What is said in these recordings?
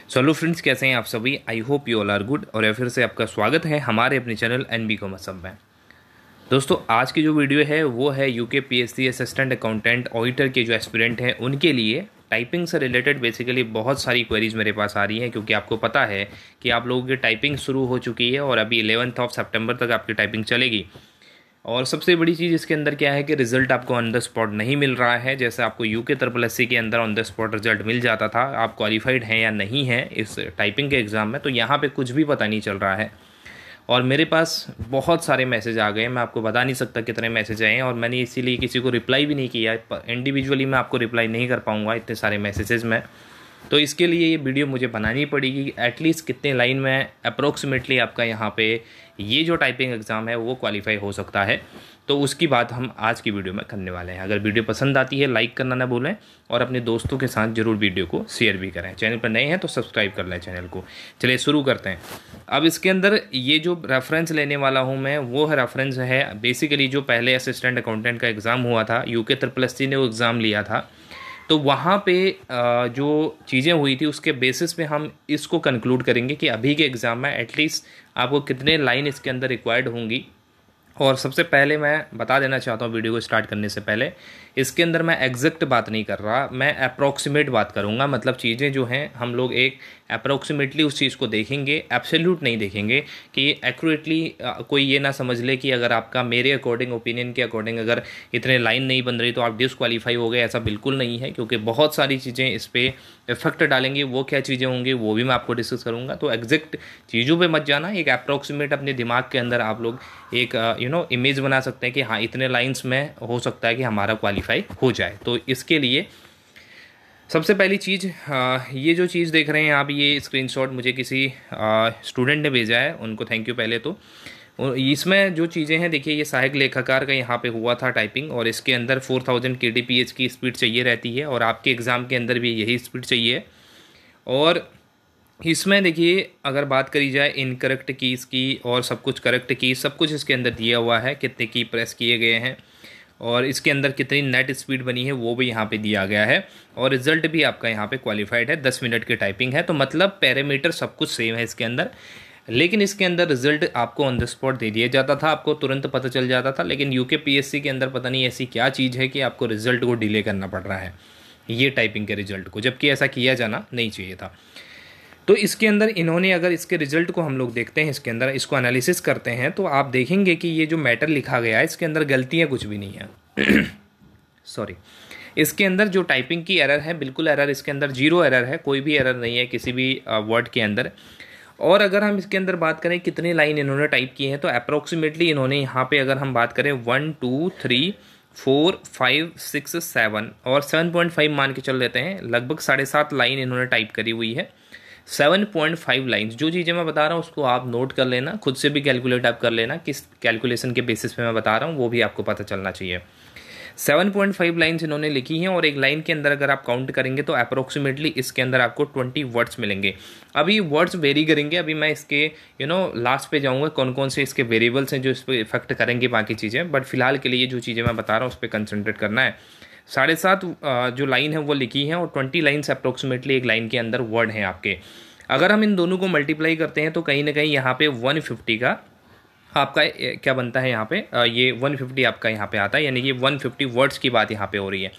Hello friends, कैसे हैं आप सभी। I hope you all are good. और फिर से आपका स्वागत है हमारे अपने चैनल एनबी कॉमर्स हब में। दोस्तों, आज की जो वीडियो है वो है UK PSC assistant accountant auditor के जो एस्पिरेंट हैं उनके लिए टाइपिंग से रिलेटेड बेसिकली बहुत सारी क्वेरीज मेरे पास आ रही हैं, क्योंकि आपको पता है कि आप लोगों की टाइपिंग शुरू हो चुकी है और अभी 11 सितंबर तक आपकी टाइपिंग चलेगी। और सबसे बड़ी चीज़ इसके अंदर क्या है कि रिजल्ट आपको ऑन द स्पॉट नहीं मिल रहा है। जैसे आपको यूके SSC के अंदर ऑन द स्पॉट रिजल्ट मिल जाता था, आप क्वालिफाइड हैं या नहीं हैं इस टाइपिंग के एग्ज़ाम में, तो यहाँ पे कुछ भी पता नहीं चल रहा है। और मेरे पास बहुत सारे मैसेज आ गए, मैं आपको बता नहीं सकता कितने मैसेज आए हैं, और मैंने इसीलिए किसी को रिप्लाई भी नहीं किया। इंडिविजुअली मैं आपको रिप्लाई नहीं कर पाऊँगा इतने सारे मैसेजेस में। तो इसके लिए ये वीडियो मुझे बनानी पड़ेगी। एटलीस्ट कितने लाइन में अप्रोक्सीमेटली आपका यहाँ पे ये जो टाइपिंग एग्ज़ाम है वो क्वालिफाई हो सकता है, तो उसकी बात हम आज की वीडियो में करने वाले हैं। अगर वीडियो पसंद आती है लाइक करना ना भूलें, और अपने दोस्तों के साथ ज़रूर वीडियो को शेयर भी करें। चैनल पर नए हैं तो सब्सक्राइब कर लें चैनल को। चलिए शुरू करते हैं। अब इसके अंदर ये जो रेफरेंस लेने वाला हूँ मैं, वो रेफरेंस है बेसिकली जो पहले असिस्टेंट अकाउंटेंट का एग्ज़ाम हुआ था, यूके SSC ने वो एग्ज़ाम लिया था, तो वहाँ पे जो चीज़ें हुई थी उसके बेसिस पे हम इसको कंक्लूड करेंगे कि अभी के एग्ज़ाम में एटलीस्ट आपको कितने लाइन इसके अंदर रिक्वायर्ड होंगी। और सबसे पहले मैं बता देना चाहता हूँ वीडियो को स्टार्ट करने से पहले, इसके अंदर मैं एग्जैक्ट बात नहीं कर रहा, मैं अप्रॉक्सीमेट बात करूँगा। मतलब चीज़ें जो हैं हम लोग एक अप्रॉक्सीमेटली उस चीज़ को देखेंगे, एब्सोल्यूट नहीं देखेंगे कि एक्यूरेटली कोई ये ना समझ ले कि अगर आपका मेरे अकॉर्डिंग, ओपिनियन के अकॉर्डिंग अगर इतने लाइन नहीं बन रही तो आप डिसक्वालीफाई हो गए। ऐसा बिल्कुल नहीं है, क्योंकि बहुत सारी चीज़ें इस पर इफेक्ट डालेंगी। वो क्या चीज़ें होंगी वो भी मैं आपको डिस्कस करूँगा। तो एग्जैक्ट चीज़ों पे मत जाना, एक अप्रॉक्सीमेट अपने दिमाग के अंदर आप लोग एक इमेज बना सकते हैं कि हाँ इतने लाइंस में हो सकता है कि हमारा क्वालिफाई हो जाए। तो इसके लिए सबसे पहली चीज़, ये जो चीज़ देख रहे हैं आप, ये स्क्रीनशॉट मुझे किसी स्टूडेंट ने भेजा है, उनको थैंक यू पहले तो। इसमें जो चीज़ें हैं देखिए, ये सहायक लेखाकार का यहाँ पे हुआ था टाइपिंग, और इसके अंदर 4000 kbps की स्पीड चाहिए रहती है, और आपके एग्ज़ाम के अंदर भी यही स्पीड चाहिए। और इसमें देखिए अगर बात करी जाए इनकरेक्ट कीज़ की और सब कुछ करेक्ट की, सब कुछ इसके अंदर दिया हुआ है, कितने की प्रेस किए गए हैं और इसके अंदर कितनी नेट स्पीड बनी है वो भी यहाँ पे दिया गया है। और रिजल्ट भी आपका यहाँ पे क्वालिफाइड है, 10 मिनट की टाइपिंग है। तो मतलब पैरामीटर सब कुछ सेम है इसके अंदर, लेकिन इसके अंदर रिजल्ट आपको ऑन द स्पॉट दे दिया जाता था, आपको तुरंत पता चल जाता था। लेकिन यूके पीएससी के अंदर पता नहीं ऐसी क्या चीज़ है कि आपको रिजल्ट को डिले करना पड़ रहा है, ये टाइपिंग के रिजल्ट को, जबकि ऐसा किया जाना नहीं चाहिए था। तो इसके अंदर इन्होंने, अगर इसके रिजल्ट को हम लोग देखते हैं, इसके अंदर इसको एनालिसिस करते हैं, तो आप देखेंगे कि ये जो मैटर लिखा गया है इसके अंदर गलतियाँ कुछ भी नहीं है। सॉरी, इसके अंदर जो टाइपिंग की एरर है, बिल्कुल एरर इसके अंदर जीरो एरर है, कोई भी एरर नहीं है किसी भी वर्ड के अंदर। और अगर हम इसके अंदर बात करें कितनी लाइन इन्होंने टाइप की है, तो अप्रोक्सीमेटली इन्होंने यहाँ पे अगर हम बात करें 1 2 3 4 5 6 7 और 7.5 मान के चल लेते हैं, लगभग 7.5 लाइन इन्होंने टाइप करी हुई है। 7.5 लाइन्स, जो चीज़ें मैं बता रहा हूँ उसको आप नोट कर लेना, खुद से भी कैलकुलेट आप कर लेना, किस कैलकुलेशन के बेसिस पे मैं बता रहा हूँ वो भी आपको पता चलना चाहिए। 7.5 लाइन्स इन्होंने लिखी हैं, और एक लाइन के अंदर अगर आप काउंट करेंगे तो अप्रोक्सीमेटली इसके अंदर आपको 20 वर्ड्स मिलेंगे। अभी वर्ड्स वेरी करेंगे, अभी मैं इसके लास्ट पे जाऊँगा कौन कौन से इसके वेरिएबल्स हैं जो इस पर इफेक्ट करेंगे बाकी चीज़ें, बट फिलहाल के लिए जो चीज़ें मैं बता रहा हूँ उस पर कंसंट्रेट करना है। 7.5 जो लाइन है वो लिखी है, और 20 लाइन्स अप्रोक्सीमेटली एक लाइन के अंदर वर्ड हैं आपके। अगर हम इन दोनों को मल्टीप्लाई करते हैं तो कहीं ना कहीं यहाँ पे 150 का आपका क्या बनता है, यहाँ पे ये 150 आपका यहाँ पे आता है, यानी कि 150 वर्ड्स की बात यहाँ पे हो रही है।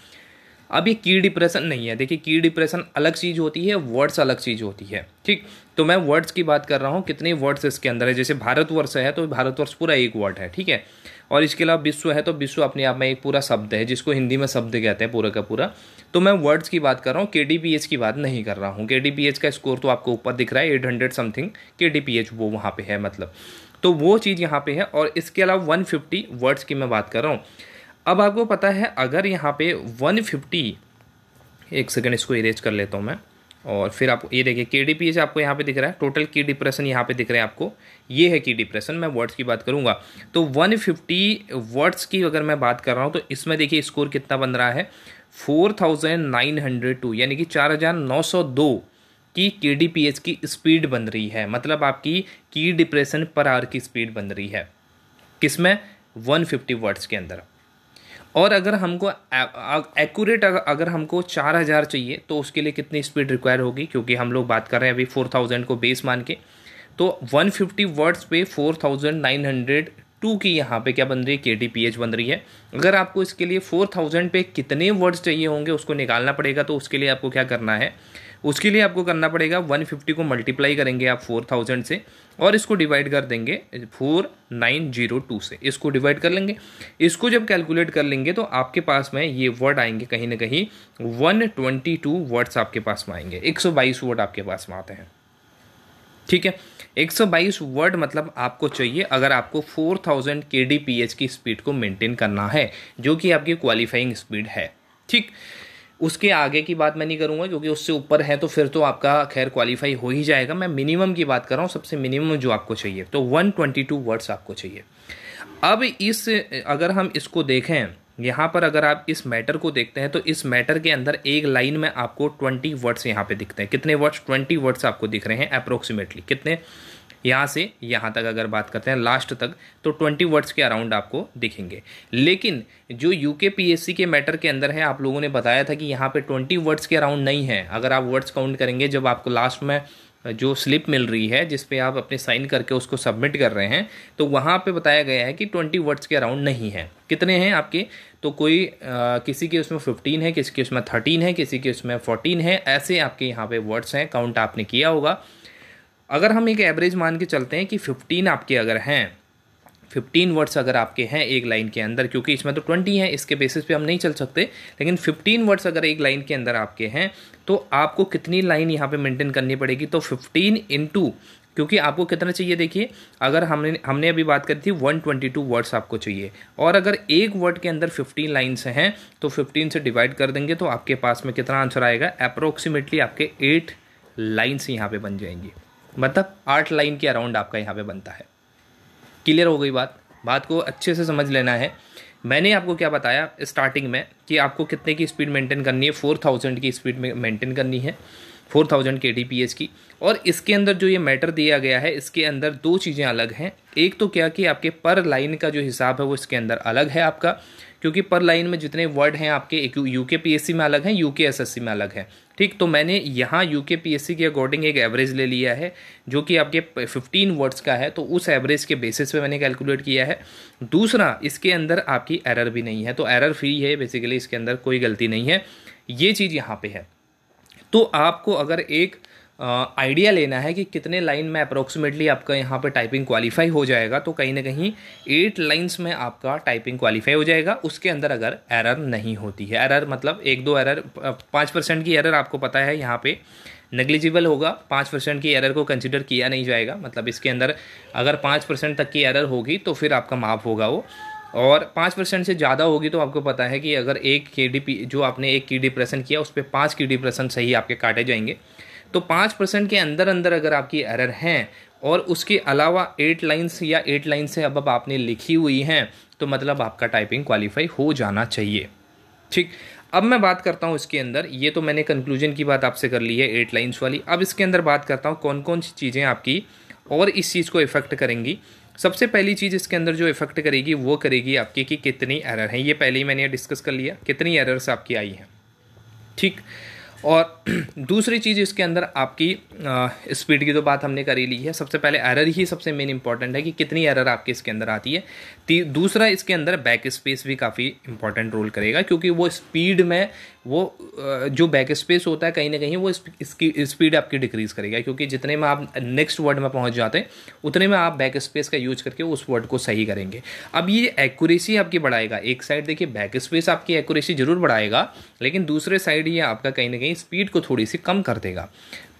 अब ये की डिप्रेशन नहीं है, देखिए की डिप्रेशन अलग चीज़ होती है, वर्ड्स अलग चीज़ होती है, ठीक। तो मैं वर्ड्स की बात कर रहा हूँ, कितने वर्ड्स इसके अंदर है। जैसे भारतवर्ष है तो भारतवर्ष पूरा एक वर्ड है, ठीक है। और इसके अलावा विश्व है तो विश्व अपने आप में एक पूरा शब्द है, जिसको हिंदी में शब्द कहते हैं पूरा का पूरा। तो मैं वर्ड्स की बात कर रहा हूँ, KDPH की बात नहीं कर रहा हूँ। KDPH का स्कोर तो आपको ऊपर दिख रहा है, 800 समथिंग KDPH वो वहाँ पे है, मतलब तो वो चीज़ यहाँ पे है। और इसके अलावा 150 वर्ड्स की मैं बात कर रहा हूँ। अब आपको पता है अगर यहाँ पे 150, एक सेकंड इसको इरेज कर लेता हूँ मैं, और फिर आप ये देखिए KDPH आपको यहाँ पे दिख रहा है, टोटल की डिप्रेशन यहाँ पे दिख रहे हैं आपको, ये है की डिप्रेशन। मैं वर्ड्स की बात करूँगा तो 150 वर्ड्स की अगर मैं बात कर रहा हूँ तो इसमें देखिए स्कोर कितना बन रहा है, 4902, यानी कि 4902 की KDPH की स्पीड बन रही है। मतलब आपकी की डिप्रेशन पर आवर की स्पीड बन रही है, किसमें, 150 वर्ड्स के अंदर। और अगर हमको एक्यूरेट अगर हमको 4000 चाहिए तो उसके लिए कितनी स्पीड रिक्वायर होगी, क्योंकि हम लोग बात कर रहे हैं अभी 4000 को बेस मान के, तो 150 वर्ड्स पे 4902 की यहाँ पे क्या बन रही है, kTph बन रही है। अगर आपको इसके लिए 4000 पे कितने वर्ड्स चाहिए होंगे उसको निकालना पड़ेगा, तो उसके लिए आपको क्या करना है, उसके लिए आपको करना पड़ेगा 150 को मल्टीप्लाई करेंगे आप 4000 से और इसको डिवाइड कर देंगे 4902 से, इसको डिवाइड कर लेंगे। इसको जब कैलकुलेट कर लेंगे तो आपके पास में ये वर्ड आएंगे कहीं ना कहीं 122 वर्ड्स आपके पास में आएंगे, 122 वर्ड आपके पास में आते हैं। ठीक है, 122 वर्ड मतलब आपको चाहिए अगर आपको 4000 kDph की स्पीड को मेंटेन करना है, जो कि आपकी क्वालिफाइंग स्पीड है। ठीक, उसके आगे की बात मैं नहीं करूंगा क्योंकि उससे ऊपर है तो फिर तो आपका खैर क्वालिफाई हो ही जाएगा। मैं मिनिमम की बात कर रहा हूँ, सबसे मिनिमम जो आपको चाहिए, तो 122 वर्ड्स आपको चाहिए। अब इस अगर हम इसको देखें यहाँ पर, अगर आप इस मैटर को देखते हैं तो इस मैटर के अंदर एक लाइन में आपको 20 वर्ड्स यहाँ पे दिखते हैं। कितने वर्ड्स? 20 वर्ड्स आपको दिख रहे हैं अप्रोक्सीमेटली। कितने? यहाँ से यहाँ तक अगर बात करते हैं लास्ट तक तो 20 वर्ड्स के अराउंड आपको दिखेंगे। लेकिन जो यूकेपीएससी के मैटर के अंदर है, आप लोगों ने बताया था कि यहाँ पे 20 वर्ड्स के अराउंड नहीं है। अगर आप वर्ड्स काउंट करेंगे, जब आपको लास्ट में जो स्लिप मिल रही है जिस पे आप अपने साइन करके उसको सबमिट कर रहे हैं, तो वहाँ पे बताया गया है कि 20 वर्ड्स के अराउंड नहीं है। कितने हैं आपके? तो कोई किसी के उसमें 15 है, किसी के उसमें 13 है, किसी के उसमें 14 है, ऐसे आपके यहाँ पे वर्ड्स हैं, काउंट आपने किया होगा। अगर हम एक एवरेज मान के चलते हैं कि 15 आपके अगर हैं, 15 वर्ड्स अगर आपके हैं एक लाइन के अंदर, क्योंकि इसमें तो 20 है, इसके बेसिस पे हम नहीं चल सकते, लेकिन 15 वर्ड्स अगर एक लाइन के अंदर आपके हैं तो आपको कितनी लाइन यहाँ पे मेंटेन करनी पड़ेगी? तो 15 इंटू, क्योंकि आपको कितना चाहिए देखिए, अगर हमने अभी बात करी थी 122 वर्ड्स आपको चाहिए, और अगर एक वर्ड के अंदर 15 लाइन्स हैं तो 15 से डिवाइड कर देंगे तो आपके पास में कितना आंसर आएगा? अप्रोक्सीमेटली आपके 8 लाइन्स यहाँ पे बन जाएंगी, मतलब 8 लाइन के अराउंड आपका यहाँ पे बनता है। क्लियर हो गई बात को अच्छे से समझ लेना है। मैंने आपको क्या बताया स्टार्टिंग में कि आपको कितने की स्पीड मेंटेन करनी है? 4000 की स्पीड में मेंटेन करनी है, 4000 kTph की। और इसके अंदर जो ये मैटर दिया गया है, इसके अंदर दो चीज़ें अलग हैं। एक तो क्या कि आपके पर लाइन का जो हिसाब है वो इसके अंदर अलग है आपका, क्योंकि पर लाइन में जितने वर्ड हैं आपके एक यूकेपीएससी में अलग हैं, यूकेएसएससी में अलग है। ठीक, तो मैंने यहाँ यूकेपीएससी के अकॉर्डिंग एक एवरेज ले लिया है जो कि आपके 15 वर्ड्स का है, तो उस एवरेज के बेसिस पे मैंने कैलकुलेट किया है। दूसरा, इसके अंदर आपकी एरर भी नहीं है, तो एरर फ्री है बेसिकली, इसके अंदर कोई गलती नहीं है, ये चीज़ यहाँ पे है। तो आपको अगर एक आइडिया लेना है कि कितने लाइन में अप्रोक्सीमेटली आपका यहाँ पे टाइपिंग क्वालिफाई हो जाएगा, तो कहीं ना कहीं 8 लाइंस में आपका टाइपिंग क्वालिफाई हो जाएगा, उसके अंदर अगर एरर नहीं होती है। एरर मतलब 1-2 एरर, 5% की एरर आपको पता है यहाँ पे नेग्लिजिबल होगा, 5% की एरर को कंसिडर किया नहीं जाएगा। मतलब इसके अंदर अगर 5% तक की एरर होगी तो फिर आपका माफ़ होगा वो, और 5% से ज़्यादा होगी तो आपको पता है कि अगर एक KDP जो आपने एक की डिप्रेशन किया उस पर 5 की डिप्रेशन सही आपके काटे जाएंगे। तो 5% के अंदर अंदर अगर आपकी एरर हैं और उसके अलावा 8 लाइन्स या 8 लाइन से अब आपने लिखी हुई हैं, तो मतलब आपका टाइपिंग क्वालिफाई हो जाना चाहिए। ठीक, अब मैं बात करता हूँ इसके अंदर, ये तो मैंने कंक्लूजन की बात आपसे कर ली है 8 लाइन्स वाली। अब इसके अंदर बात करता हूँ कौन कौन सी चीज़ें आपकी और इस चीज़ को इफेक्ट करेंगी। सबसे पहली चीज़ इसके अंदर जो इफेक्ट करेगी वो करेगी आपकी कि कितनी एरर है। ये पहले ही मैंने डिस्कस कर लिया, कितनी एरर्स आपकी आई हैं। ठीक, और दूसरी चीज़ इसके अंदर आपकी स्पीड की तो बात हमने कर ही ली है। सबसे पहले एरर ही सबसे मेन इंपॉर्टेंट है कि कितनी एरर आपके इसके अंदर आती है। दूसरा, इसके अंदर बैक स्पेस भी काफ़ी इंपॉर्टेंट रोल करेगा, क्योंकि वो स्पीड में वो जो बैक स्पेस होता है कहीं ना कहीं वो इसकी स्पीड आपकी डिक्रीज़ करेगा, क्योंकि जितने में आप नेक्स्ट वर्ड में पहुंच जाते हैं उतने में आप बैक स्पेस का यूज करके उस वर्ड को सही करेंगे। अब ये एक्यूरेसी आपकी बढ़ाएगा। एक साइड देखिए बैक स्पेस आपकी एक्यूरेसी जरूर बढ़ाएगा, लेकिन दूसरे साइड ये आपका कहीं ना कहीं स्पीड को थोड़ी सी कम कर देगा।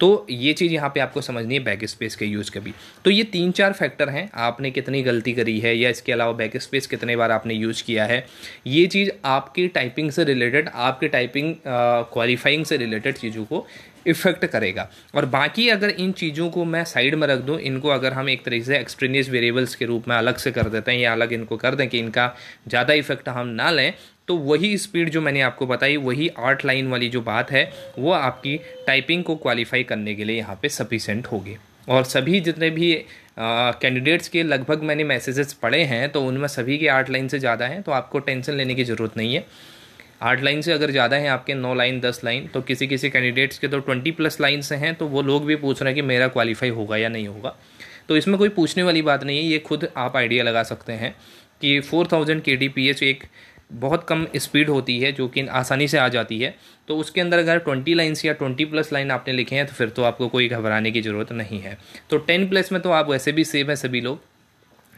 तो ये चीज़ यहाँ पे आपको समझनी है बैक स्पेस के यूज़ के भी। तो ये 3-4 फैक्टर हैं, आपने कितनी गलती करी है या इसके अलावा बैक स्पेस कितने बार आपने यूज़ किया है, ये चीज़ आपकी टाइपिंग से रिलेटेड, आपके टाइपिंग क्वालिफाइंग से रिलेटेड चीज़ों को इफेक्ट करेगा। और बाकी अगर इन चीज़ों को मैं साइड में रख दूं, इनको अगर हम एक तरीके से एक्सट्रेनियस वेरिएबल्स के रूप में अलग से कर देते हैं या अलग इनको कर दें कि इनका ज़्यादा इफेक्ट हम ना लें, तो वही स्पीड जो मैंने आपको बताई, वही 8 लाइन वाली जो बात है वो आपकी टाइपिंग को क्वालिफाई करने के लिए यहाँ पे सफिशिएंट होगी। और सभी जितने भी कैंडिडेट्स के लगभग मैंने मैसेजेस पढ़े हैं तो उनमें सभी के 8 लाइन से ज़्यादा हैं, तो आपको टेंशन लेने की ज़रूरत नहीं है। 8 लाइन से अगर ज़्यादा हैं आपके 9 लाइन 10 लाइन, तो किसी किसी कैंडिडेट्स के तो 20+ लाइन से हैं, तो वो लोग भी पूछ रहे हैं कि मेरा क्वालिफाई होगा या नहीं होगा। तो इसमें कोई पूछने वाली बात नहीं है, ये खुद आप आइडिया लगा सकते हैं कि 4000 kbps एक बहुत कम स्पीड होती है जो कि आसानी से आ जाती है। तो उसके अंदर अगर 20 लाइन्स या 20+ लाइन आपने लिखे हैं तो फिर तो आपको कोई घबराने की ज़रूरत नहीं है। तो 10+ में तो आप वैसे भी सेव है सभी लोग,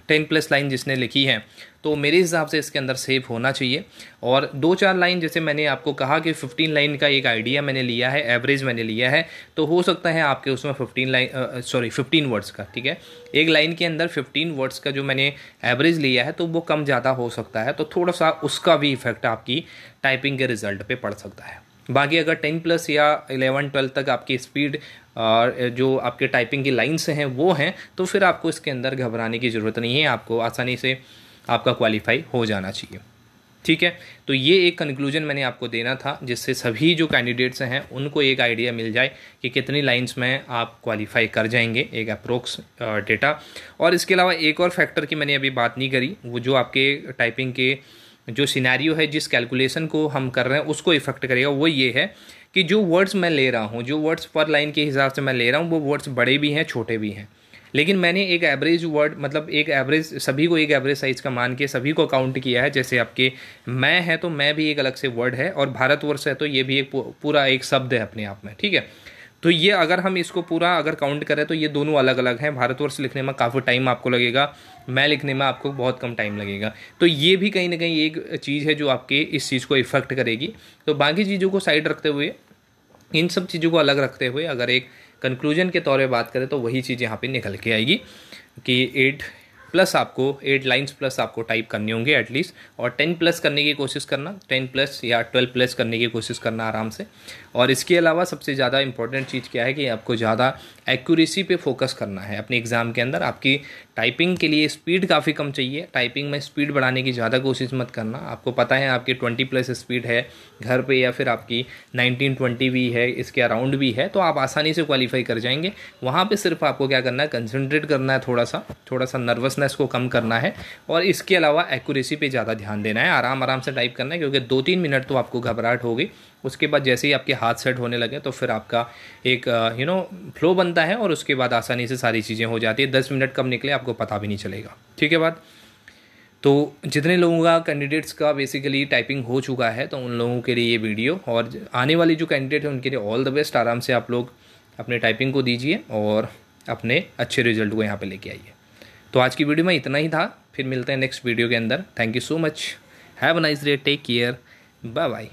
10+ लाइन जिसने लिखी है तो मेरे हिसाब से इसके अंदर सेव होना चाहिए। और 2-4 लाइन, जैसे मैंने आपको कहा कि 15 लाइन का एक आइडिया मैंने लिया है, एवरेज मैंने लिया है, तो हो सकता है आपके उसमें 15 वर्ड्स का, ठीक है, एक लाइन के अंदर 15 वर्ड्स का जो मैंने एवरेज लिया है तो वो कम ज़्यादा हो सकता है, तो थोड़ा सा उसका भी इफेक्ट आपकी टाइपिंग के रिजल्ट पे पड़ सकता है। बाकी अगर 10+ या 11-12 तक आपकी स्पीड और जो आपके टाइपिंग की लाइन्स हैं वो हैं, तो फिर आपको इसके अंदर घबराने की ज़रूरत नहीं है, आपको आसानी से आपका क्वालिफाई हो जाना चाहिए, ठीक है। तो ये एक कंक्लूजन मैंने आपको देना था जिससे सभी जो कैंडिडेट्स हैं उनको एक आइडिया मिल जाए कि कितनी लाइंस में आप क्वालिफाई कर जाएंगे, एक अप्रोक्स डेटा। और इसके अलावा एक और फैक्टर की मैंने अभी बात नहीं करी, वो जो आपके टाइपिंग के जो सिनेरियो है, जिस कैलकुलेशन को हम कर रहे हैं उसको इफेक्ट करेगा, वो ये है कि जो वर्ड्स मैं ले रहा हूँ, जो वर्ड्स पर लाइन के हिसाब से मैं ले रहा हूँ, वो वर्ड्स बड़े भी हैं छोटे भी हैं, लेकिन मैंने एक एवरेज वर्ड, मतलब एक एवरेज, सभी को एक एवरेज साइज़ का मान के सभी को काउंट किया है। जैसे आपके मैं है तो मैं भी एक अलग से वर्ड है, और भारतवर्ष है तो ये भी एक पूरा एक शब्द है अपने आप में, ठीक है। तो ये अगर हम इसको पूरा अगर काउंट करें तो ये दोनों अलग अलग हैं। भारतवर्ष लिखने में काफ़ी टाइम आपको लगेगा, मैं लिखने में आपको बहुत कम टाइम लगेगा। तो ये भी कहीं ना कहीं एक चीज़ है जो आपके इस चीज़ को इफेक्ट करेगी। तो बाकी चीज़ों को साइड रखते हुए, इन सब चीज़ों को अलग रखते हुए अगर एक कंक्लूजन के तौर पे बात करें तो वही चीज़ यहाँ पे निकल के आएगी कि 8 लाइन्स प्लस आपको टाइप करनी होंगे एटलीस्ट, और 10+ करने की कोशिश करना, 10+ या 12+ करने की कोशिश करना आराम से। और इसके अलावा सबसे ज़्यादा इंपॉर्टेंट चीज़ क्या है कि आपको ज़्यादा एक्यूरेसी पे फोकस करना है अपने एग्ज़ाम के अंदर। आपकी टाइपिंग के लिए स्पीड काफ़ी कम चाहिए, टाइपिंग में स्पीड बढ़ाने की ज़्यादा कोशिश मत करना। आपको पता है आपकी 20+ स्पीड है घर पे, या फिर आपकी 19-20 भी है, इसके अराउंड भी है, तो आप आसानी से क्वालिफाई कर जाएंगे। वहाँ पे सिर्फ आपको क्या करना है, कंसंट्रेट करना है, थोड़ा सा नर्वसनेस को कम करना है, और इसके अलावा एक्यूरेसी पे ज़्यादा ध्यान देना है। आराम से टाइप करना है, क्योंकि 2-3 मिनट तो आपको घबराहट होगी, उसके बाद जैसे ही आपके हाथ सेट होने लगे तो फिर आपका एक फ्लो बनता है, और उसके बाद आसानी से सारी चीज़ें हो जाती है। 10 मिनट कब निकले आपको पता भी नहीं चलेगा, ठीक है बात। तो जितने लोगों का कैंडिडेट्स का बेसिकली टाइपिंग हो चुका है तो उन लोगों के लिए ये वीडियो, और आने वाली जो कैंडिडेट है उनके लिए ऑल द बेस्ट। आराम से आप लोग अपने टाइपिंग को दीजिए और अपने अच्छे रिजल्ट को यहाँ पे लेके आइए। तो आज की वीडियो में इतना ही था, फिर मिलते हैं नेक्स्ट वीडियो के अंदर। Thank you so much, have a nice day, take care, bye bye.